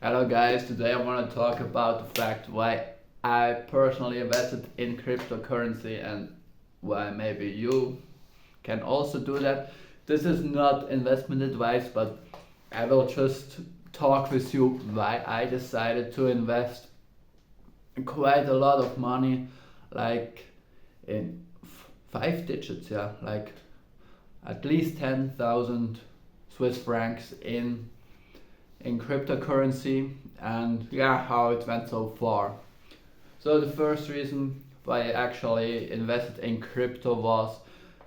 Hello guys, today I want to talk about the fact why I personally invested in cryptocurrency and why maybe you can also do that. This is not investment advice, but I will just talk with you why I decided to invest quite a lot of money, like in five digits, yeah, like at least 10,000 Swiss francs in cryptocurrency, and yeah, how it went so far. So the first reason why I actually invested in crypto was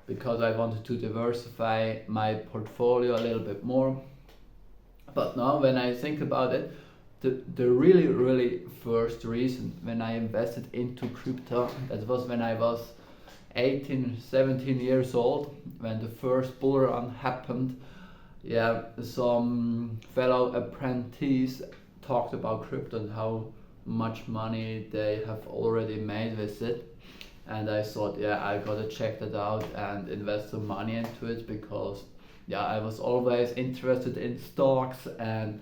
because I wanted to diversify my portfolio a little bit more. But now when I think about it, the really first reason when I invested into crypto, that was when I was 18, 17 years old, when the first bull run happened. Yeah, some fellow apprentices talked about crypto and how much money they have already made with it. And I thought, yeah, I gotta check that out and invest some money into it because, yeah, I was always interested in stocks and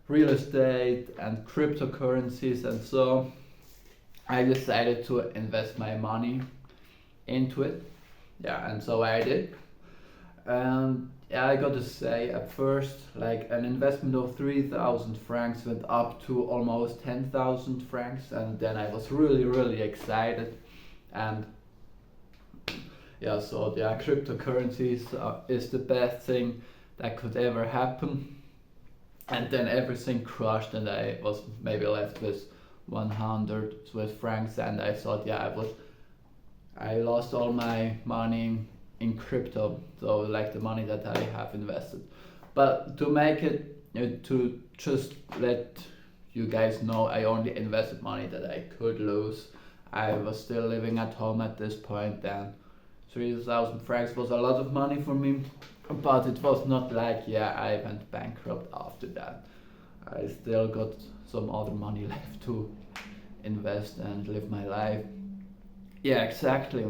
real estate and cryptocurrencies, and so I decided to invest my money into it. Yeah, and so I did. And yeah, I got to say, at first, like an investment of 3,000 francs went up to almost 10,000 francs, and then I was really excited. And yeah, so yeah, cryptocurrencies is the best thing that could ever happen. And then everything crushed, and I was maybe left with 100 Swiss francs, and I thought, yeah, I lost all my money in crypto, so like the money that I have invested. But to make it, to just let you guys know, I only invested money that I could lose. I was still living at home at this point, and 3,000 francs was a lot of money for me. But it was not like, yeah, I went bankrupt after that. I still got some other money left to invest and live my life. Yeah, exactly.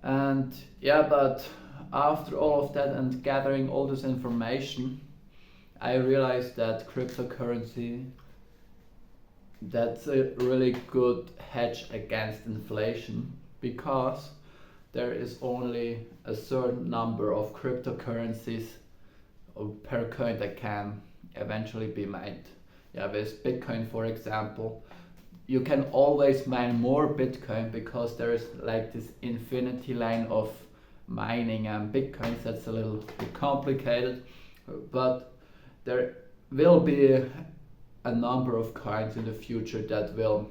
And yeah, but after all of that and gathering all this information, I realized that cryptocurrency, that's a really good hedge against inflation because there is only a certain number of cryptocurrencies per coin that can eventually be mined. Yeah, with Bitcoin, for example, you can always mine more Bitcoin because there is like this infinity line of mining and Bitcoins. That's a little bit complicated, but there will be a number of coins in the future that will,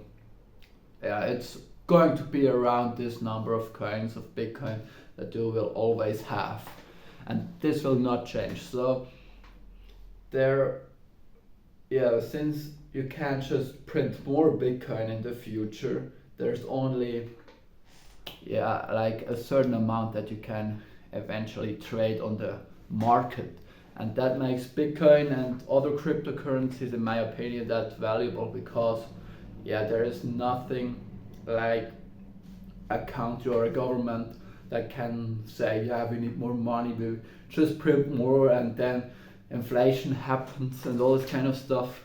yeah, it's going to be around this number of coins of Bitcoin that you will always have, and this will not change. So there, yeah, since you can't just print more Bitcoin in the future, there's only, yeah, like a certain amount that you can eventually trade on the market, and that makes Bitcoin and other cryptocurrencies, in my opinion, that valuable because, yeah, there is nothing like a country or a government that can say, yeah, we need more money, we just print more, and then inflation happens and all this kind of stuff,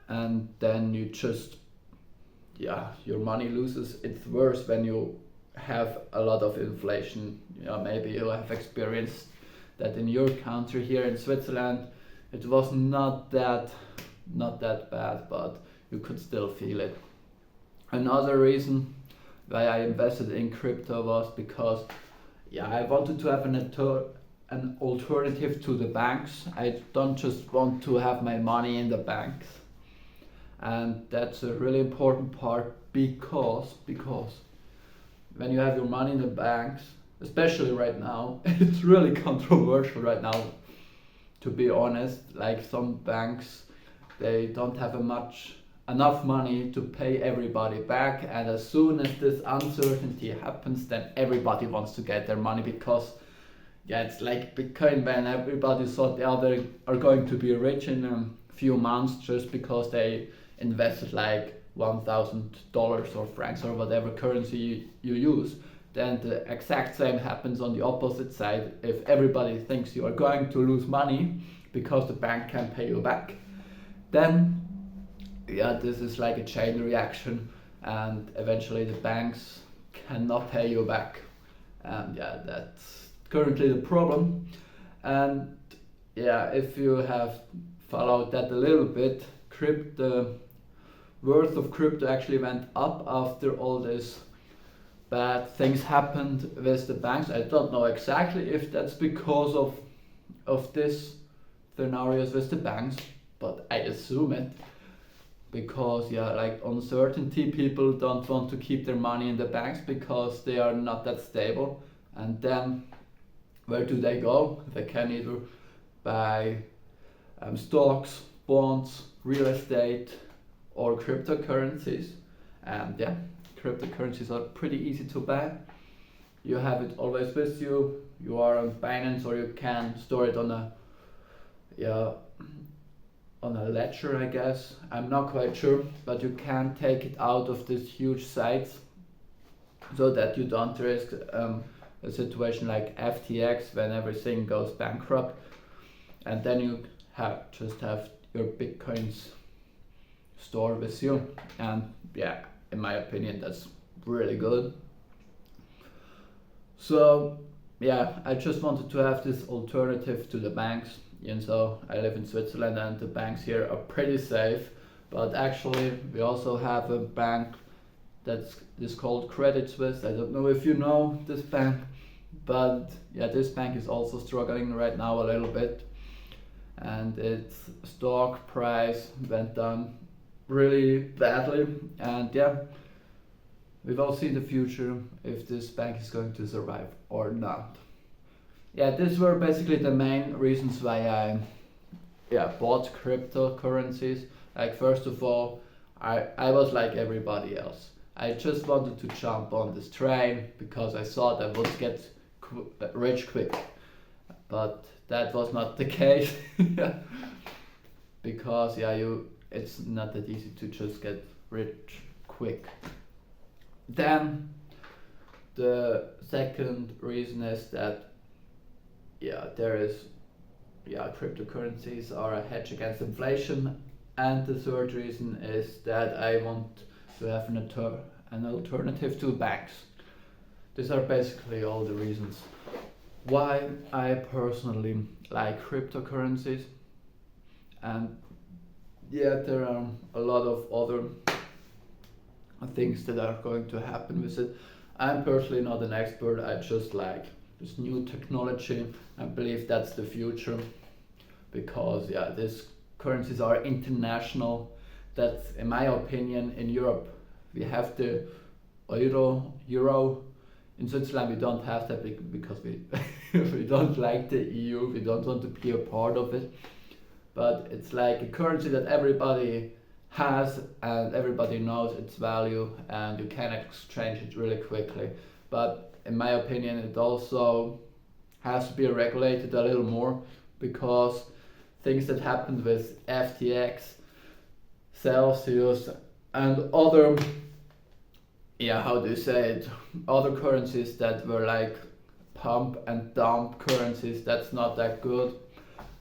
and then you just, yeah, your money loses. It's worse when you have a lot of inflation. You know, maybe you have experienced that in your country. Here in Switzerland it was not that bad, but you could still feel it. Another reason why I invested in crypto was because, yeah, I wanted to have an alternative to the banks. I don't just want to have my money in the banks, and that's a really important part because when you have your money in the banks, especially right now, it's really controversial right now, to be honest. Like some banks, they don't have enough money to pay everybody back, and as soon as this uncertainty happens, then everybody wants to get their money because, yeah, it's like Bitcoin when everybody thought the other are going to be rich in a few months just because they invested like $1,000 or francs or whatever currency you use. Then the exact same happens on the opposite side. If everybody thinks you are going to lose money because the bank can pay you back, then yeah, this is like a chain reaction, and eventually the banks cannot pay you back, and yeah, that's currently the problem. And yeah, if you have followed that a little bit, crypto worth of crypto actually went up after all this bad things happened with the banks. I don't know exactly if that's because of this scenarios with the banks, but I assume it, because yeah, like uncertainty, people don't want to keep their money in the banks because they are not that stable. And then where do they go? They can either buy stocks, bonds, real estate, or cryptocurrencies. And yeah, cryptocurrencies are pretty easy to buy. You have it always with you. You are on Binance, or you can store it on a ledger, I guess. I'm not quite sure, but you can take it out of these huge sites so that you don't risk a situation like FTX when everything goes bankrupt, and then you just have your bitcoins stored with you. And yeah, in my opinion, that's really good. So yeah, I just wanted to have this alternative to the banks. And so I live in Switzerland, and the banks here are pretty safe, but actually we also have a bank that's called Credit Suisse. I don't know if you know this bank, but yeah, this bank is also struggling right now a little bit, and its stock price went down really badly. And yeah, we will see in the future if this bank is going to survive or not. Yeah, these were basically the main reasons why I bought cryptocurrencies. Like, first of all, I was like everybody else. I just wanted to jump on this train because I thought I would get rich quick. But that was not the case. Because it's not that easy to just get rich quick. Then the second reason is that cryptocurrencies are a hedge against inflation, and the third reason is that I want to have an alternative to banks. These are basically all the reasons why I personally like cryptocurrencies. And yeah, there are a lot of other things that are going to happen with it. I'm personally not an expert. I just like this new technology. I believe that's the future, because these currencies are international. That's, in my opinion, in Europe we have the euro. In Switzerland we don't have that because we we don't like the EU. We don't want to be a part of it. But it's like a currency that everybody has, and everybody knows its value, and you can exchange it really quickly. But in my opinion, it also has to be regulated a little more, because things that happened with FTX, Celsius, and other other currencies that were like pump and dump currencies, that's not that good,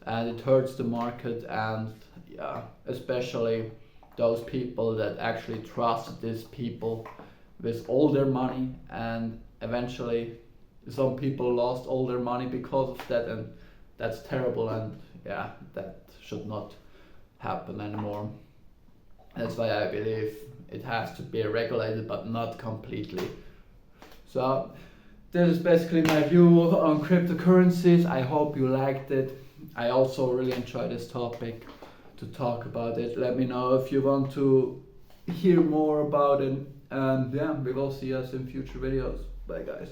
and it hurts the market. And especially those people that actually trust these people with all their money, and eventually some people lost all their money because of that, and that's terrible. And that should not happen anymore. That's why I believe it has to be regulated, but not completely. So this is basically my view on cryptocurrencies. I hope you liked it. I also really enjoy this topic to talk about it. Let me know if you want to hear more about it. And we will see us in future videos. Bye guys.